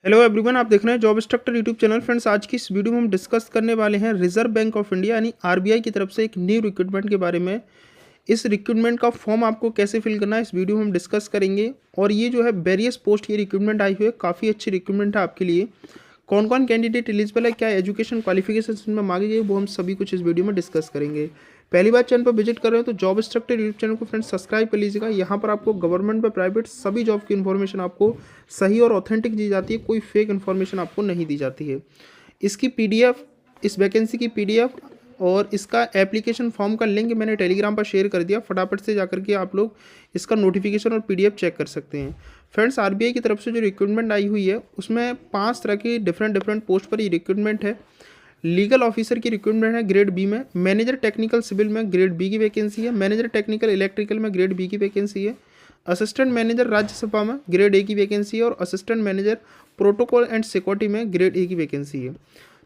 Hello everyone, आप देख रहे हैं job instructor YouTube channel. Friends, आज की इस वीडियो में हम डिस्कस करने वाले हैं रिजर्व बैंक ऑफ इंडिया यानी आरबीआई की तरफ से एक न्यू रिक्रूटमेंट के बारे में। इस रिक्रूटमेंट का फॉर्म आपको कैसे फिल करना है इस वीडियो में हम डिस्कस करेंगे। और ये जो है वेरियस पोस्ट की रिक्रूटमेंट आई हुई है, काफ़ी अच्छी रिक्रूटमेंट है आपके लिए। कौन कौन कैंडिडेट एलिजिबल है, क्या एजुकेशन क्वालिफिकेशन में मांगी गई है, वो हम सभी कुछ इस वीडियो में डिस्कस करेंगे। पहली बार चैनल पर विजिट कर रहे हो तो जॉब इंस्ट्रक्टर यूट्यूब चैनल को फ्रेंड्स सब्सक्राइब कर लीजिएगा। यहाँ पर आपको गवर्नमेंट व प्राइवेट सभी जॉब की इन्फॉर्मेशन आपको सही और ऑथेंटिक दी जाती है, कोई फेक इन्फॉर्मेशन आपको नहीं दी जाती है। इसकी पीडीएफ, इस वैकेंसी की पीडीएफ और इसका एप्लीकेशन फॉर्म का लिंक मैंने टेलीग्राम पर शेयर कर दिया। फटाफट से जाकर के आप लोग इसका नोटिफिकेशन और पीडीएफ चेक कर सकते हैं। फ्रेंड्स, आरबीआई की तरफ से जो रिक्रूटमेंट आई हुई है उसमें 5 तरह की डिफरेंट पोस्ट पर ये रिक्रूटमेंट है। लीगल ऑफिसर की रिक्रूटमेंट है ग्रेड बी में, मैनेजर टेक्निकल सिविल में ग्रेड बी की वैकेंसी है, मैनेजर टेक्निकल इलेक्ट्रिकल में ग्रेड बी की वैकेंसी है, असिस्टेंट मैनेजर राज्यसभा में ग्रेड ए की वैकेंसी है और assistant manager protocol and security में ग्रेड ए की वैकेंसी है।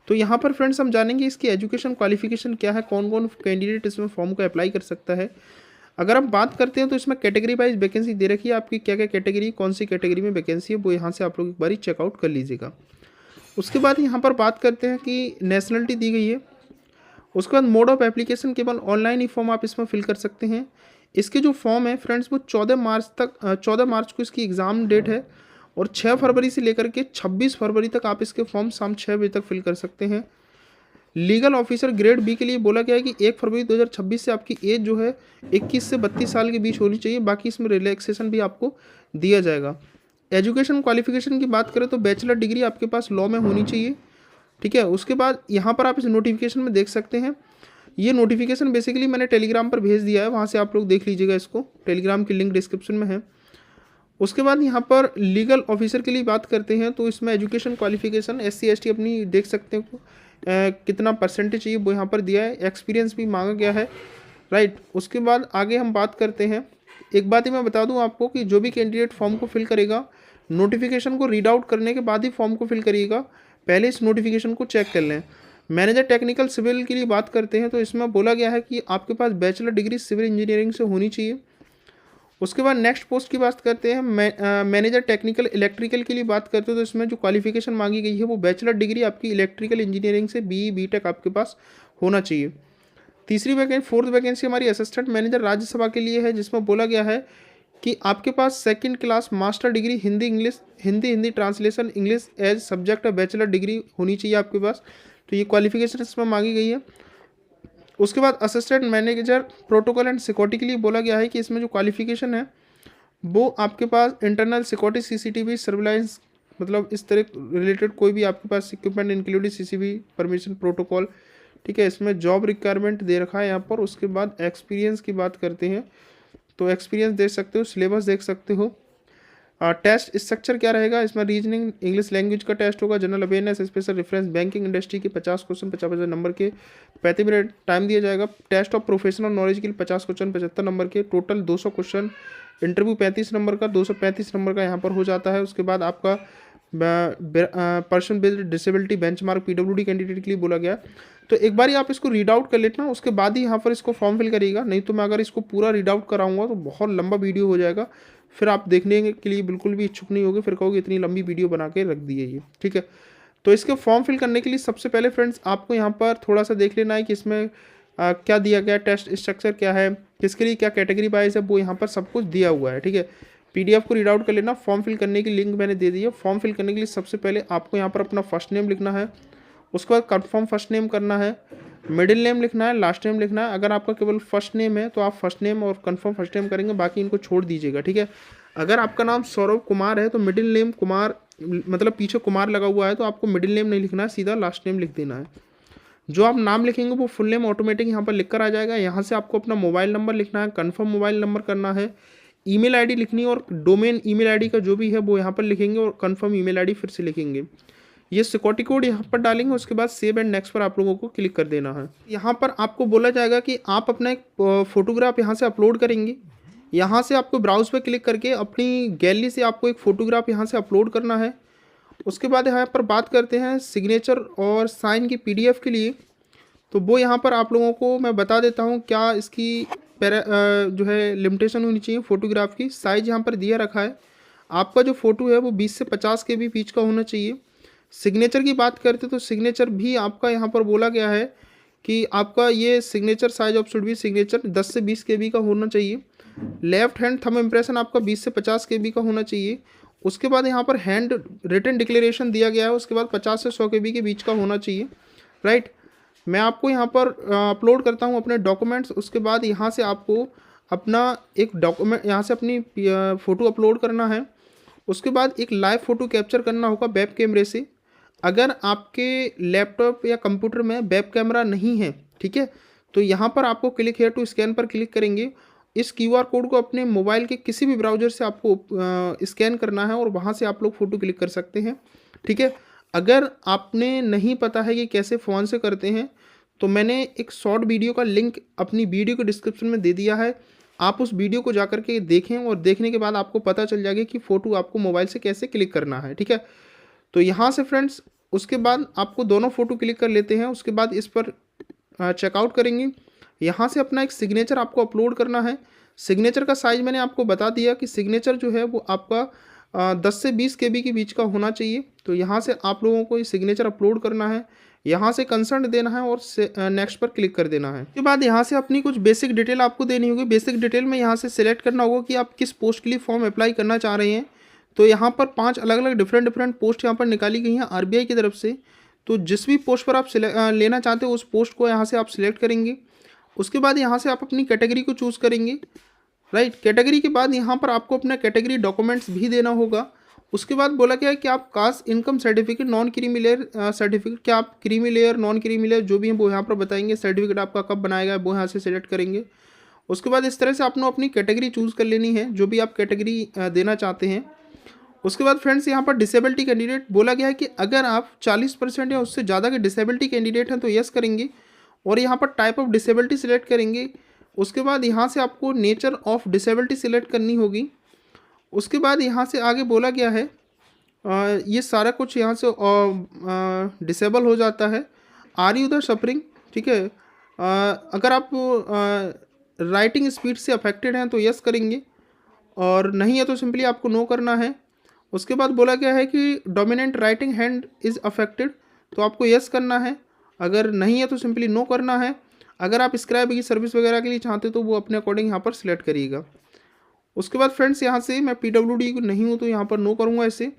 तो यहाँ पर फ्रेंड्स हम जानेंगे इसकी एजुकेशन क्वालिफिकेशन क्या है, कौन कौन कैंडिडेट इसमें फॉर्म को अप्लाई कर सकता है। अगर हम बात करते हैं तो इसमें कैटेगरी वाइज वैकेंसी दे रखी है, आपकी क्या क्या कैटेगरी, कौन सी कैटेगरी में वैकेंसी है, वो यहाँ से आप लोग एक बार चेकआउट कर लीजिएगा। उसके बाद यहाँ पर बात करते हैं कि नेशनलिटी दी गई है। उसके बाद मोड ऑफ एप्लीकेशन केवल ऑनलाइन ही फॉर्म आप इसमें फिल कर सकते हैं। इसके जो फॉर्म है फ्रेंड्स वो 14 मार्च को इसकी एग्ज़ाम डेट है और 6 फरवरी से लेकर के 26 फरवरी तक आप इसके फॉर्म शाम 6 बजे तक फिल कर सकते हैं। लीगल ऑफिसर ग्रेड बी के लिए बोला गया है कि 1 फरवरी 2026 से आपकी एज जो है 21 से 32 साल के बीच होनी चाहिए। बाकी इसमें रिलैक्सेशन भी आपको दिया जाएगा। एजुकेशन क्वालिफिकेशन की बात करें तो बैचलर डिग्री आपके पास लॉ में होनी चाहिए, ठीक है। उसके बाद यहाँ पर आप इस नोटिफिकेशन में देख सकते हैं, ये नोटिफिकेशन बेसिकली मैंने टेलीग्राम पर भेज दिया है, वहाँ से आप लोग देख लीजिएगा इसको। टेलीग्राम की लिंक डिस्क्रिप्शन में है। उसके बाद यहाँ पर लीगल ऑफिसर के लिए बात करते हैं तो इसमें एजुकेशन क्वालिफिकेशन SC ST अपनी देख सकते हैं कितना परसेंटेज चाहिए वो यहाँ पर दिया है। एक्सपीरियंस भी मांगा गया है, राइट। उसके बाद आगे हम बात करते हैं। एक बात ही मैं बता दूं आपको कि जो भी कैंडिडेट फॉर्म को फिल करेगा, नोटिफिकेशन को रीड आउट करने के बाद ही फॉर्म को फिल करिएगा, पहले इस नोटिफिकेशन को चेक कर लें। मैनेजर टेक्निकल सिविल के लिए बात करते हैं तो इसमें बोला गया है कि आपके पास बैचलर डिग्री सिविल इंजीनियरिंग से होनी चाहिए। उसके बाद नेक्स्ट पोस्ट की बात करते हैं, मैनेजर टेक्निकल इलेक्ट्रिकल के लिए बात करते हैं तो इसमें जो क्वालिफिकेशन मांगी गई है वो बैचलर डिग्री आपकी इलेक्ट्रिकल इंजीनियरिंग से BE BTech आपके पास होना चाहिए। तीसरी वैकेंसी, फोर्थ वैकेंसी हमारी असिस्टेंट मैनेजर राज्यसभा के लिए है, जिसमें बोला गया है कि आपके पास 2nd class master degree Hindi translation English as subject bachelor degree होनी चाहिए आपके पास। तो ये क्वालिफिकेशन इसमें मांगी गई है। उसके बाद assistant manager protocol and security के लिए बोला गया है कि इसमें जो क्वालिफिकेशन है वो आपके पास इंटरनल सिक्योरिटी CCTV सर्विलांस, मतलब इस तरह रिलेटेड कोई भी आपके पास equipment including CCTV permission protocol, ठीक है। इसमें जॉब रिक्वायरमेंट दे रखा है यहाँ पर। उसके बाद एक्सपीरियंस की बात करते हैं तो एक्सपीरियंस देख सकते हो, सिलेबस देख सकते हो। टेस्ट स्ट्रक्चर क्या रहेगा, इसमें रीजनिंग इंग्लिश लैंग्वेज का टेस्ट होगा, general awareness, special reference, banking industry के 50 क्वेश्चन 50 नंबर के, 35 मिनट टाइम दिया जाएगा। टेस्ट ऑफ प्रोफेशनल नॉलेज के लिए 50 क्वेश्चन 75 नंबर के, टोटल 200 क्वेश्चन। इंटरव्यू 35 नंबर का, 235 नंबर का यहाँ पर हो जाता है। उसके बाद आपका person based disability benchmark PWD candidate के लिए बोला गया। तो एक बार आप इसको रीड आउट कर लेना, उसके बाद ही यहाँ पर इसको फॉर्म फिल करिएगा। नहीं तो मैं अगर इसको पूरा रीड आउट कराऊंगा तो बहुत लंबा वीडियो हो जाएगा, फिर आप देखने के लिए बिल्कुल भी इच्छुक नहीं होगे, फिर कहोगे इतनी लंबी वीडियो बना के रख दी है ये, ठीक है। तो इसके फॉर्म फिल करने के लिए सबसे पहले फ्रेंड्स आपको यहाँ पर थोड़ा सा देख लेना है कि इसमें क्या दिया गया, टेस्ट स्ट्रक्चर क्या है, किसके लिए क्या कैटेगरी वाइज है, वो यहाँ पर सब कुछ दिया हुआ है, ठीक है। PDF को रीड आउट कर लेना। फॉर्म फिल करने की लिंक मैंने दे दी है। फॉर्म फिल करने के लिए सबसे पहले आपको यहाँ पर अपना फर्स्ट नेम लिखना है, उसके बाद कंफर्म फर्स्ट नेम करना है, मिडिल नेम लिखना है, लास्ट नेम लिखना है। अगर आपका केवल फर्स्ट नेम है तो आप फर्स्ट नेम और कंफर्म फर्स्ट नेम करेंगे, बाकी इनको छोड़ दीजिएगा, ठीक है। अगर आपका नाम सौरभ कुमार है तो मिडिल नेम कुमार, मतलब पीछे कुमार लगा हुआ है तो आपको मिडिल नेम नहीं लिखना है, सीधा लास्ट नेम लिख देना है। जो आप नाम लिखेंगे वो फुल नेम ऑटोमेटिक यहाँ पर लिख कर आ जाएगा। यहाँ से आपको अपना मोबाइल नंबर लिखना है, कंफर्म मोबाइल नंबर करना है, ईमेल आईडी लिखनी है और डोमेन ईमेल आईडी का जो भी है वो यहाँ पर लिखेंगे और कंफर्म ईमेल आईडी फिर से लिखेंगे। ये सिक्योरिटी कोड यहाँ पर डालेंगे। उसके बाद सेव एंड नेक्स्ट पर आप लोगों को क्लिक कर देना है। यहाँ पर आपको बोला जाएगा कि आप अपना एक फोटोग्राफ यहाँ से अपलोड करेंगे। यहाँ से आपको ब्राउज पर क्लिक करके अपनी गैलरी से आपको एक फ़ोटोग्राफ यहाँ से अपलोड करना है। उसके बाद यहाँ पर बात करते हैं सिग्नेचर और साइन की PDF के लिए, तो वो यहाँ पर आप लोगों को मैं बता देता हूँ क्या इसकी जो है लिमिटेशन होनी चाहिए। फ़ोटोग्राफ की साइज़ यहाँ पर दिया रखा है, आपका जो फ़ोटो है वो 20 से 50 केबी बीच का होना चाहिए। सिग्नेचर की बात करते तो सिग्नेचर भी आपका यहाँ पर बोला गया है कि आपका ये signature size of should be signature 10 से 20 केबी का होना चाहिए। लेफ्ट हैंड थंब इम्प्रेशन आपका 20 से 50 केबी का होना चाहिए। उसके बाद यहाँ पर हैंड रिटन डिक्लेरेशन दिया गया है, उसके बाद 50 से 100 केबी के बीच का होना चाहिए, राइट। मैं आपको यहाँ पर अपलोड करता हूँ अपने डॉक्यूमेंट्स। उसके बाद यहाँ से आपको अपना एक डॉक्यूमेंट यहाँ से अपनी फ़ोटो अपलोड करना है। उसके बाद एक लाइव फ़ोटो कैप्चर करना होगा वेब कैमरे से। अगर आपके लैपटॉप या कंप्यूटर में वेब कैमरा नहीं है, ठीक है, तो यहाँ पर आपको क्लिक हेयर टू स्कैन पर क्लिक करेंगे। इस क्यूआर कोड को अपने मोबाइल के किसी भी ब्राउज़र से आपको स्कैन करना है और वहाँ से आप लोग फ़ोटो क्लिक कर सकते हैं, ठीक है। अगर आपने नहीं पता है कि कैसे फ़ोन से करते हैं, तो मैंने एक शॉर्ट वीडियो का लिंक अपनी वीडियो के डिस्क्रिप्शन में दे दिया है। आप उस वीडियो को जा कर के देखें और देखने के बाद आपको पता चल जाएगा कि फ़ोटो आपको मोबाइल से कैसे क्लिक करना है, ठीक है। तो यहाँ से फ्रेंड्स उसके बाद आपको दोनों फ़ोटो क्लिक कर लेते हैं। उसके बाद इस पर चेकआउट करेंगे। यहाँ से अपना एक सिग्नेचर आपको अपलोड करना है। सिग्नेचर का साइज़ मैंने आपको बता दिया कि सिग्नेचर जो है वो आपका 10 से 20 केबी के बीच का होना चाहिए। तो यहाँ से आप लोगों को ये सिग्नेचर अपलोड करना है, यहाँ से कंसर्ट देना है और नेक्स्ट पर क्लिक कर देना है। उसके बाद यहाँ से अपनी कुछ बेसिक डिटेल आपको देनी होगी। बेसिक डिटेल में यहाँ से सिलेक्ट करना होगा कि आप किस पोस्ट के लिए फॉर्म अप्लाई करना चाह रहे हैं। तो यहाँ पर 5 अलग अलग डिफरेंट पोस्ट यहाँ पर निकाली गई हैं आरबीआई की तरफ से। तो जिस भी पोस्ट पर आप लेना चाहते हो उस पोस्ट को यहाँ से आप सिलेक्ट करेंगे। उसके बाद यहाँ से आप अपनी कैटेगरी को चूज़ करेंगे, राइट। कैटेगरी के बाद यहाँ पर आपको अपना कैटेगरी डॉक्यूमेंट्स भी देना होगा। उसके बाद बोला गया है कि आप caste income certificate non creamy layer certificate, क्या आप creamy layer non creamy layer जो भी है वो यहाँ पर बताएंगे। सर्टिफिकेट आपका कब बनाया गया वो यहाँ से सिलेक्ट करेंगे। उसके बाद इस तरह से आपने अपनी कैटेगरी चूज़ कर लेनी है, जो भी आप कैटेगरी देना चाहते हैं। उसके बाद फ्रेंड्स यहाँ पर डिसेबिलिटी कैंडिडेट बोला गया है कि अगर आप 40% या उससे ज़्यादा के डिसेबिलिटी कैंडिडेट हैं तो यस करेंगे और यहाँ पर टाइप ऑफ डिसेबिलिटी सिलेक्ट करेंगे। उसके बाद यहाँ से आपको नेचर ऑफ डिसेबिलिटी सिलेक्ट करनी होगी। उसके बाद यहाँ से आगे बोला गया है ये सारा कुछ यहाँ से डिसेबल हो जाता है। आर यू द सफरिंग, ठीक है। अगर आप राइटिंग स्पीड से अफेक्टेड हैं तो यस करेंगे और नहीं है तो सिंपली आपको नो करना है। उसके बाद बोला गया है कि dominant writing hand is affected, तो आपको यस करना है। अगर नहीं है तो सिंपली नो करना है। अगर आप स्क्राइब की सर्विस वगैरह के लिए चाहते तो वो अपने अकॉर्डिंग यहाँ पर सिलेक्ट करिएगा। उसके बाद फ्रेंड्स यहाँ से मैं पीडब्ल्यूडी नहीं हूँ तो यहाँ पर नो करूँगा इसे।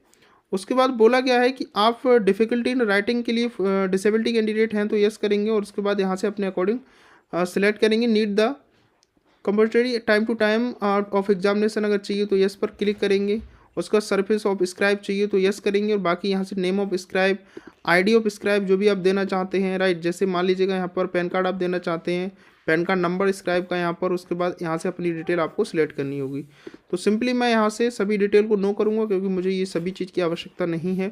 उसके बाद बोला गया है कि आप डिफ़िकल्टी इन राइटिंग के लिए डिसेबिलिटी कैंडिडेट हैं तो यस करेंगे और उसके बाद यहाँ से अपने अकॉर्डिंग सिलेक्ट करेंगे। Need the compulsory time to time of examination अगर चाहिए तो यस पर क्लिक करेंगे। उसका सरफेस ऑफ स्क्राइब चाहिए तो यस करेंगे और बाकी यहाँ से name of scribe, ID of scribe जो भी आप देना चाहते हैं, राइट। जैसे मान लीजिएगा यहाँ पर पैन कार्ड आप देना चाहते हैं, पैन कार्ड नंबर स्क्राइब का यहाँ पर। उसके बाद यहाँ से अपनी डिटेल आपको सिलेक्ट करनी होगी। तो सिंपली मैं यहाँ से सभी डिटेल को नो करूँगा क्योंकि मुझे ये सभी चीज़ की आवश्यकता नहीं है।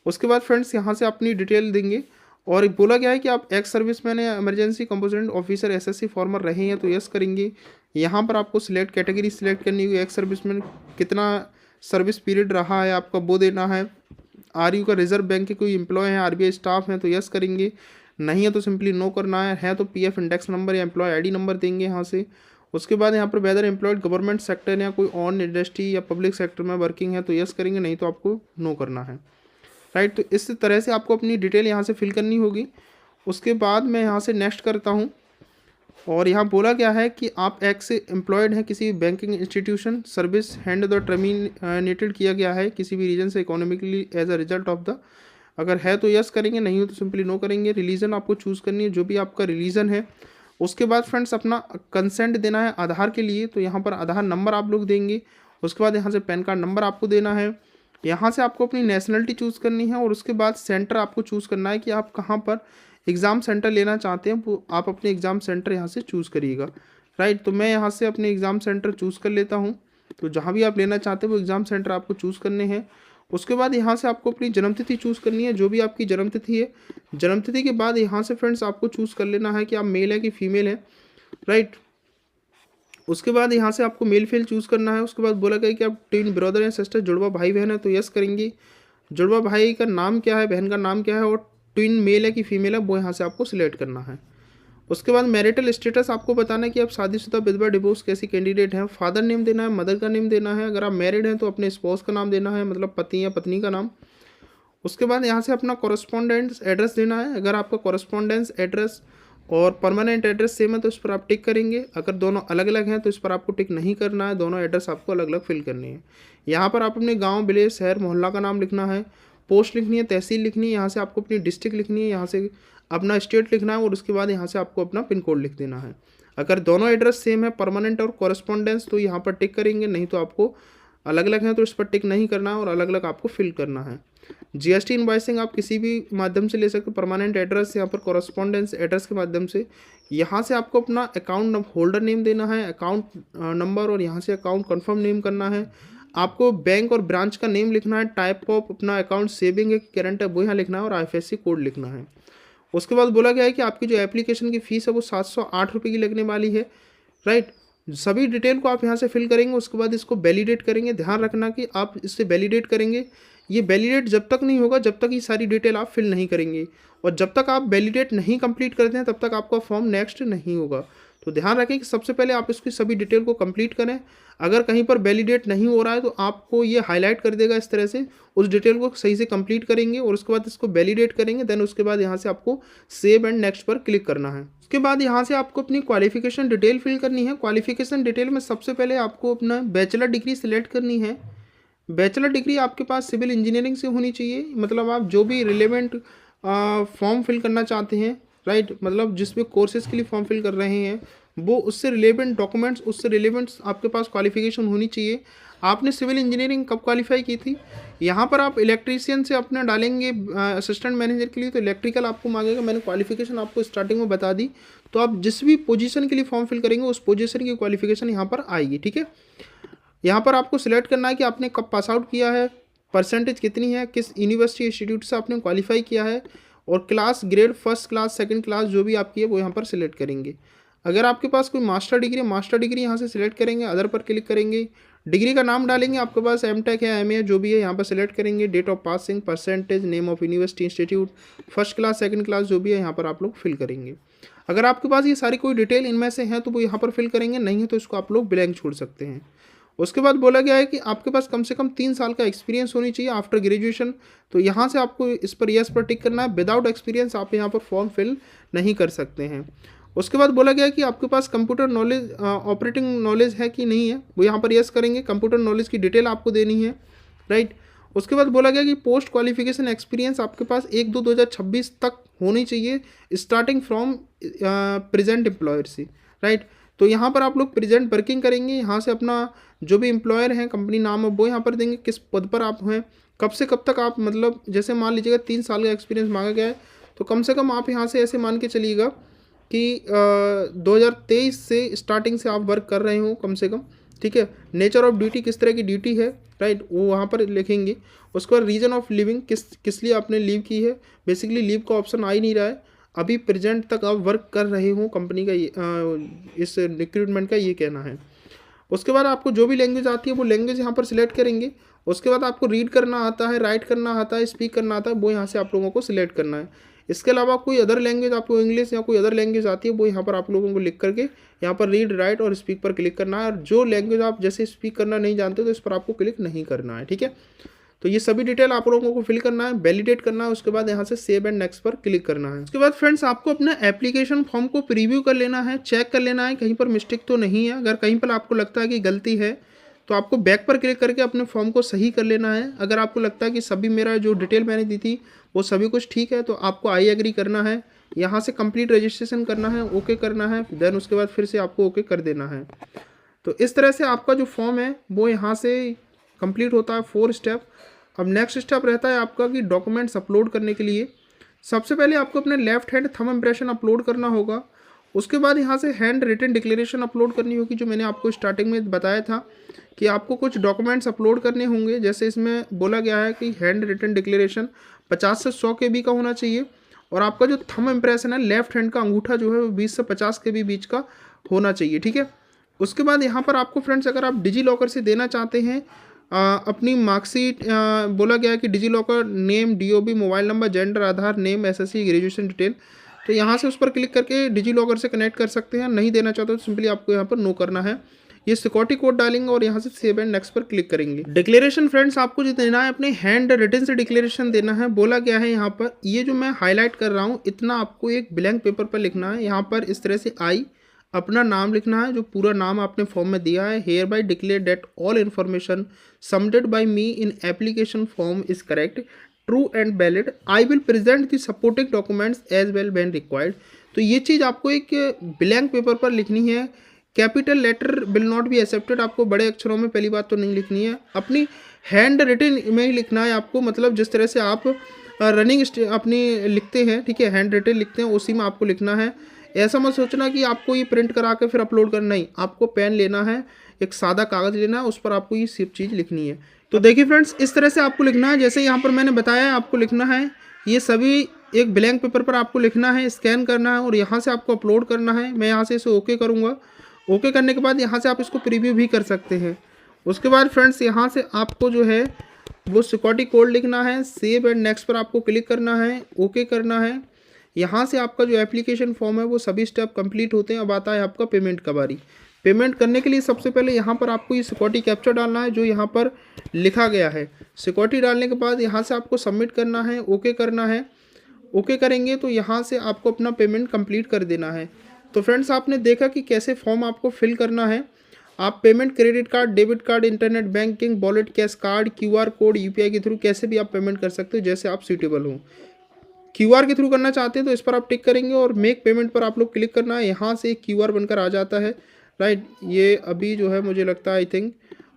उसके बाद फ्रेंड्स यहाँ से अपनी डिटेल देंगे और बोला गया है कि आप एक्स सर्विसमैन या emergency component officer SSC farmer रहे हैं तो यस करेंगे। यहाँ पर आपको सिलेक्ट कैटेगरी सिलेक्ट करनी होगी। एक्स सर्विसमैन कितना सर्विस पीरियड रहा है आपका वो देना है। आर यू का रिजर्व बैंक के कोई एम्प्लॉय हैं, आरबीआई स्टाफ हैं तो यस करेंगे। नहीं है तो सिंपली नो करना है तो पीएफ इंडेक्स नंबर या एम्प्लॉय आईडी नंबर देंगे यहाँ से। उसके बाद यहाँ पर वेदर एम्प्लॉयड गवर्नमेंट सेक्टर या कोई ऑन इंडस्ट्री या पब्लिक सेक्टर में वर्किंग है तो यस करेंगे, नहीं तो आपको नो करना है, राइट। तो इस तरह से आपको अपनी डिटेल यहाँ से फिल करनी होगी। उसके बाद मैं यहाँ से नेक्स्ट करता हूँ और यहाँ बोला गया है कि आप एक्स एम्प्लॉयड हैं किसी banking institution, service and the terminated किया गया है किसी भी रीजन से economically as a result of the, अगर है तो यस करेंगे, नहीं हो तो सिंपली नो करेंगे। रिलीजन आपको चूज़ करनी है जो भी आपका रिलीजन है। उसके बाद फ्रेंड्स अपना कंसेंट देना है आधार के लिए, तो यहाँ पर आधार नंबर आप लोग देंगे। उसके बाद यहाँ से पैन कार्ड नंबर आपको देना है। यहाँ से आपको अपनी नेशनलिटी चूज़ करनी है और उसके बाद सेंटर आपको चूज़ करना है कि आप कहाँ पर एग्ज़ाम सेंटर लेना चाहते हैं, वो आप अपने एग्ज़ाम सेंटर यहाँ से चूज़ करिएगा, राइट। तो मैं यहाँ से अपने एग्ज़ाम सेंटर चूज़ कर लेता हूँ। तो जहाँ भी आप लेना चाहते हैं वो एग्ज़ाम सेंटर आपको चूज़ करने हैं। उसके बाद यहाँ से आपको अपनी जन्मतिथि चूज़ करनी है, जो भी आपकी जन्मतिथि है। जन्मतिथि के बाद यहाँ से फ्रेंड्स आपको चूज़ कर लेना है कि आप मेल है कि फीमेल है, राइट। उसके बाद यहाँ से आपको मेल फीमेल चूज़ करना है। उसके बाद बोला गया कि आप ट्विन ब्रदर या सिस्टर, जुड़वा भाई बहन है तो यस करेंगे। जुड़वा भाई का नाम क्या है, बहन का नाम क्या है और ट्विन मेल है कि फीमेल है वो यहाँ से आपको सिलेक्ट करना है। उसके बाद मैरिटल स्टेटस आपको बताना है कि आप शादीशुदा, विधवा, डिवोर्स कैसी कैंडिडेट हैं। फादर नेम देना है, मदर का नेम देना है। अगर आप मैरिड हैं तो अपने स्पाउस का नाम देना है, मतलब पति या पत्नी का नाम। उसके बाद यहाँ से अपना कॉरेस्पॉन्डेंस एड्रेस देना है। अगर आपका कॉरेस्पॉन्डेंस एड्रेस और परमानेंट एड्रेस सेम है तो इस पर आप टिक करेंगे। अगर दोनों अलग अलग हैं तो इस पर आपको टिक नहीं करना है, दोनों एड्रेस आपको अलग अलग फिल करनी है। यहाँ पर आप अपने गांव, विलेज, शहर, मोहल्ला का नाम लिखना है, पोस्ट लिखनी है, तहसील लिखनी है, यहाँ से आपको अपनी डिस्ट्रिक्ट लिखनी है, यहाँ से अपना स्टेट लिखना है और उसके बाद यहाँ से आपको अपना पिन कोड लिख देना है। अगर दोनों एड्रेस सेम है, परमानेंट और कॉरेस्पॉन्डेंस, तो यहाँ पर टिक करेंगे, नहीं तो आपको अलग अलग हैं तो इस पर टिक नहीं करना है और अलग अलग आपको फिल करना है। जीएसटी इनवॉइसिंग आप किसी भी माध्यम से ले सकते हो, परमानेंट एड्रेस, यहाँ पर कॉरेस्पॉन्डेंस एड्रेस के माध्यम से। यहाँ से आपको अपना अकाउंट होल्डर नेम देना है, अकाउंट नंबर, और यहाँ से अकाउंट कंफर्म नेम करना है। आपको बैंक और ब्रांच का नेम लिखना है, टाइप ऑफ अपना अकाउंट सेविंग है, करंट है, वो यहाँ लिखना है और आईएफएससी कोड लिखना है। उसके बाद बोला गया है कि आपकी जो एप्लीकेशन की फ़ीस है वो 708 रुपये की लगने वाली है, राइट। सभी डिटेल को आप यहाँ से फिल करेंगे, उसके बाद इसको वैलिडेट करेंगे। ध्यान रखना कि आप इससे वैलिडेट करेंगे, ये वैलिडेट जब तक नहीं होगा जब तक ये सारी डिटेल आप फिल नहीं करेंगे, और जब तक आप वैलिडेट नहीं कंप्लीट करते हैं तब तक आपका फॉर्म नेक्स्ट नहीं होगा। तो ध्यान रखें कि सबसे पहले आप इसकी सभी डिटेल को कंप्लीट करें। अगर कहीं पर वैलिडेट नहीं हो रहा है तो आपको ये हाईलाइट कर देगा इस तरह से, उस डिटेल को सही से कंप्लीट करेंगे और उसके बाद इसको वैलिडेट करेंगे। देन उसके बाद यहाँ से आपको सेव एंड नेक्स्ट पर क्लिक करना है। उसके बाद यहाँ से आपको अपनी क्वालिफिकेशन डिटेल फिल करनी है। क्वालिफिकेशन डिटेल में सबसे पहले आपको अपना बैचलर डिग्री सिलेक्ट करनी है। बैचलर डिग्री आपके पास सिविल इंजीनियरिंग से होनी चाहिए, मतलब आप जो भी रिलेवेंट फॉर्म फिल करना चाहते हैं, राइट, मतलब जिस भी कोर्सेज के लिए फॉर्म फिल कर रहे हैं वो उससे रिलेवेंट डॉक्यूमेंट्स, उससे रिलेवेंट आपके पास क्वालिफिकेशन होनी चाहिए। आपने सिविल इंजीनियरिंग कब क्वालिफाई की थी? यहाँ पर आप इलेक्ट्रीशियन से अपना डालेंगे असिस्टेंट मैनेजर के लिए तो इलेक्ट्रिकल आपको मांगेगा। मैंने क्वालिफिकेशन आपको स्टार्टिंग में बता दी, तो आप जिस भी पोजीशन के लिए फॉर्म फिल करेंगे उस पोजीशन की क्वालिफिकेशन यहाँ पर आएगी, ठीक है। यहाँ पर आपको सिलेक्ट करना है कि आपने कब पास आउट किया है, परसेंटेज कितनी है, किस यूनिवर्सिटी इंस्टीट्यूट से आपने क्वालिफाई किया है, और class, grade, first class, second class जो भी आपकी है वो यहाँ पर सिलेक्ट करेंगे। अगर आपके पास कोई मास्टर डिग्री है, मास्टर डिग्री यहाँ से सिलेक्ट करेंगे, अदर पर क्लिक करेंगे, डिग्री का नाम डालेंगे, आपके पास एमटेक है, एमए जो भी है यहाँ पर सिलेक्ट करेंगे, date of passing, percentage, name of university institute, first class, second class जो भी है यहाँ पर आप लोग फिल करेंगे। अगर आपके पास ये सारी कोई डिटेल इनमें से है तो वो यहाँ पर फिल करेंगे, नहीं है तो इसको आप लोग ब्लैंक छोड़ सकते हैं। उसके बाद बोला गया है कि आपके पास कम से कम 3 साल का एक्सपीरियंस होनी चाहिए आफ्टर ग्रेजुएशन, तो यहाँ से आपको इस पर यस पर टिक करना है। विदाउट एक्सपीरियंस आप यहाँ पर फॉर्म फिल नहीं कर सकते हैं। उसके बाद बोला गया है कि आपके पास कंप्यूटर नॉलेज, ऑपरेटिंग नॉलेज है कि नहीं है, वो यहाँ पर यस करेंगे। कंप्यूटर नॉलेज की डिटेल आपको देनी है, राइट। उसके बाद बोला गया कि पोस्ट क्वालिफिकेशन एक्सपीरियंस आपके पास 1/2/2026 तक होनी चाहिए, स्टार्टिंग फ्रॉम प्रेजेंट एम्प्लॉयर से, राइट। तो यहाँ पर आप लोग प्रेजेंट वर्किंग करेंगे, यहाँ से अपना जो भी एम्प्लॉयर हैं, कंपनी नाम है वो यहाँ पर देंगे, किस पद पर आप हैं, कब से कब तक आप, मतलब जैसे मान लीजिएगा 3 साल का एक्सपीरियंस मांगा गया है तो कम से कम आप यहाँ से ऐसे मान के चलिएगा कि 2023 से स्टार्टिंग से आप वर्क कर रहे हो कम से कम, ठीक है। नेचर ऑफ ड्यूटी, किस तरह की ड्यूटी है, राइट, वो वहाँ पर लिखेंगे। उसके बाद रीजन ऑफ लिविंग, किस लिए आपने लीव की है। बेसिकली लीव का ऑप्शन आ ही नहीं रहा है, अभी प्रेजेंट तक आप वर्क कर रहे हो कंपनी का, इस रिक्रूटमेंट का ये कहना है। उसके बाद आपको जो भी लैंग्वेज आती है वो लैंग्वेज यहाँ पर सिलेक्ट करेंगे। उसके बाद आपको रीड करना आता है, राइट करना आता है, स्पीक करना आता है, वो यहाँ से आप लोगों को सिलेक्ट करना है। इसके अलावा कोई अदर लैंग्वेज, आपको इंग्लिश या कोई अदर लैंग्वेज आती है वो यहाँ पर आप लोगों को लिख करके यहाँ पर रीड, राइट और स्पीक पर क्लिक करना है। और जो लैंग्वेज आप जैसे स्पीक करना नहीं जानते तो इस पर आपको क्लिक नहीं करना है, ठीक है। तो ये सभी डिटेल आप लोगों को फिल करना है, वैलिडेट करना है, उसके बाद यहाँ से सेव एंड नेक्स्ट पर क्लिक करना है। उसके बाद फ्रेंड्स आपको अपना एप्लीकेशन फॉर्म को प्रीव्यू कर लेना है, चेक कर लेना है कहीं पर मिस्टेक तो नहीं है। अगर कहीं पर आपको लगता है कि गलती है तो आपको बैक पर क्लिक करके अपने फॉर्म को सही कर लेना है। अगर आपको लगता है कि सभी मेरा जो डिटेल मैंने दी थी वो सभी कुछ ठीक है तो आपको आई एग्री करना है, यहाँ से कंप्लीट रजिस्ट्रेशन करना है, ओके करना है, देन उसके बाद फिर से आपको ओके कर देना है। तो इस तरह से आपका जो फॉर्म है वो यहाँ से कंप्लीट होता है 4 स्टेप। अब नेक्स्ट स्टेप रहता है आपका कि डॉक्यूमेंट्स अपलोड करने के लिए सबसे पहले आपको अपने left hand thumb impression upload करना होगा। उसके बाद यहाँ से हैंड रिटन डिक्लेरेशन अपलोड करनी होगी, जो मैंने आपको स्टार्टिंग में बताया था कि आपको कुछ डॉक्यूमेंट्स अपलोड करने होंगे। जैसे इसमें बोला गया है कि हैंड रिटन डिक्लेरेशन 50 से 100 KB का होना चाहिए, और आपका जो थंब इम्प्रेशन है लेफ्ट हैंड का अंगूठा जो है वो 20 से 50 KB बीच का होना चाहिए, ठीक है। उसके बाद यहाँ पर आपको फ्रेंड्स अगर आप डिजी लॉकर से देना चाहते हैं अपनी मार्कशीट, बोला गया है कि digi locker name, DOB, mobile number, gender, Aadhaar, name, SSC, graduation detail, तो यहाँ से उस पर क्लिक करके डिजी लॉकर से कनेक्ट कर सकते हैं। नहीं देना चाहते तो सिंपली आपको यहाँ पर नो करना है। ये सिक्योरिटी कोड डालेंगे और यहाँ से सेव एंड नेक्स्ट पर क्लिक करेंगे। डिक्लेरेशन फ्रेंड्स आपको जो देना है अपने हैंड रिटन से डिक्लेरेशन देना है। बोला गया है यहाँ पर, ये जो मैं हाईलाइट कर रहा हूँ इतना आपको एक ब्लैंक पेपर पर लिखना है। यहाँ पर इस तरह से आई अपना नाम लिखना है, जो पूरा नाम आपने फॉर्म में दिया है। Hereby declare that all information submitted by me in application form is correct, true and valid, I will present the supporting documents as well when required. तो ये चीज़ आपको एक ब्लैंक पेपर पर लिखनी है। Capital letter will not be accepted, आपको बड़े अक्षरों में पहली बात तो नहीं लिखनी है, अपनी हैंड रिटन में ही लिखना है आपको। मतलब जिस तरह से आप रनिंग अपनी लिखते हैं, ठीक है, हैंड रिटन लिखते हैं, उसी में आपको लिखना है। ऐसा मत सोचना कि आपको ये प्रिंट करा के फिर अपलोड करना, नहीं, आपको पेन लेना है, एक सादा कागज़ लेना है, उस पर आपको ये सब चीज़ लिखनी है। तो देखिए फ्रेंड्स, इस तरह से आपको लिखना है जैसे यहाँ पर मैंने बताया है आपको लिखना है। ये सभी एक ब्लैंक पेपर पर आपको लिखना है, स्कैन करना है और यहाँ से आपको अपलोड करना है। मैं यहाँ से इसे ओके करूँगा। ओके करने के बाद यहाँ से आप इसको प्रीव्यू भी कर सकते हैं। उसके बाद फ्रेंड्स यहाँ से आपको जो है वो सिक्योरिटी कोड लिखना है, सेव एंड नेक्स्ट पर आपको क्लिक करना है, ओके करना है। यहाँ से आपका जो एप्लीकेशन फॉर्म है वो सभी स्टेप कंप्लीट होते हैं। अब आता है आपका पेमेंट का बारी। पेमेंट करने के लिए सबसे पहले यहाँ पर आपको ये सिक्योरिटी कैप्चर डालना है जो यहाँ पर लिखा गया है। सिक्योरिटी डालने के बाद यहाँ से आपको सबमिट करना है, ओके करना है। ओके करेंगे तो यहाँ से आपको अपना पेमेंट कंप्लीट कर देना है। तो फ्रेंड्स, आपने देखा कि कैसे फॉर्म आपको फिल करना है। आप payment credit card, debit card, internet banking, wallet, cash card, QR code, UPI के थ्रू कैसे भी आप पेमेंट कर सकते हो जैसे आप सूटेबल हो। क्यूआर के थ्रू करना चाहते हैं तो इस पर आप टिक करेंगे और मेक पेमेंट पर आप लोग क्लिक करना है। यहाँ से एक क्यूआर बनकर आ जाता है, राइट। ये अभी जो है मुझे लगता है आई थिंक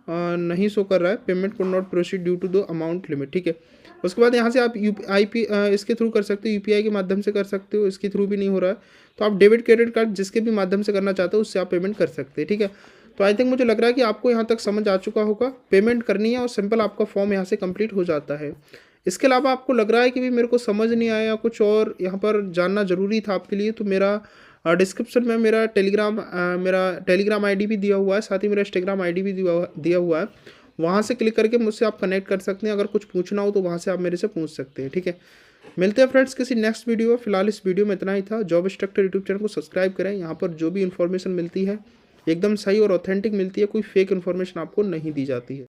नहीं शो कर रहा है, payment could not proceed due to the amount limit, ठीक है। उसके बाद यहाँ से आप इसके थ्रू कर सकते हो, यूपीआई के माध्यम से कर सकते हो, इसके थ्रू भी नहीं हो रहा है तो आप डेबिट क्रेडिट कार्ड जिसके भी माध्यम से करना चाहते हो उससे आप पेमेंट कर सकते हैं, ठीक है। तो आई थिंक मुझे लग रहा है कि आपको यहाँ तक समझ आ चुका होगा। पेमेंट करनी है और सिंपल आपका फॉर्म यहाँ से कंप्लीट हो जाता है। इसके अलावा आपको लग रहा है कि भी मेरे को समझ नहीं आया, कुछ और यहाँ पर जानना ज़रूरी था आपके लिए, तो मेरा डिस्क्रिप्शन में मेरा टेलीग्राम आईडी भी दिया हुआ है, साथ ही मेरा इंस्टाग्राम आईडी भी दिया हुआ है। वहाँ से क्लिक करके मुझसे आप कनेक्ट कर सकते हैं। अगर कुछ पूछना हो तो वहाँ से आप मेरे से पूछ सकते हैं, ठीक है। मिलते हैं फ्रेंड्स किसी नेक्स्ट वीडियो में। फिलहाल इस वीडियो में इतना ही था। जॉब इंस्ट्रक्टर यूट्यूब चैनल को सब्सक्राइब करें। यहाँ पर जो भी इन्फॉर्मेशन मिलती है एकदम सही और ऑथेंटिक मिलती है, कोई फेक इन्फॉर्मेशन आपको नहीं दी जाती है।